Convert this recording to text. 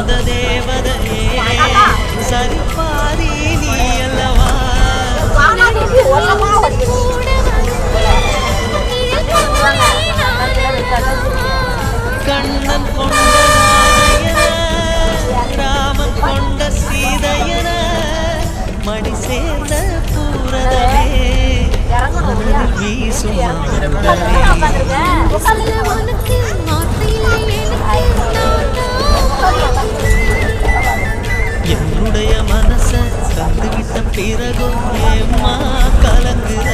சொந்த தேவதையே சரிபாதி நீ அல்லவா கண்ணன் கொண்ட ராதையன ராமன் கொண்ட சீதையன மடி சேர்ந்த பூரதமே என்னுடைய மனச தந்துவிட்ட பிறகும் ஏம்மா கலங்குற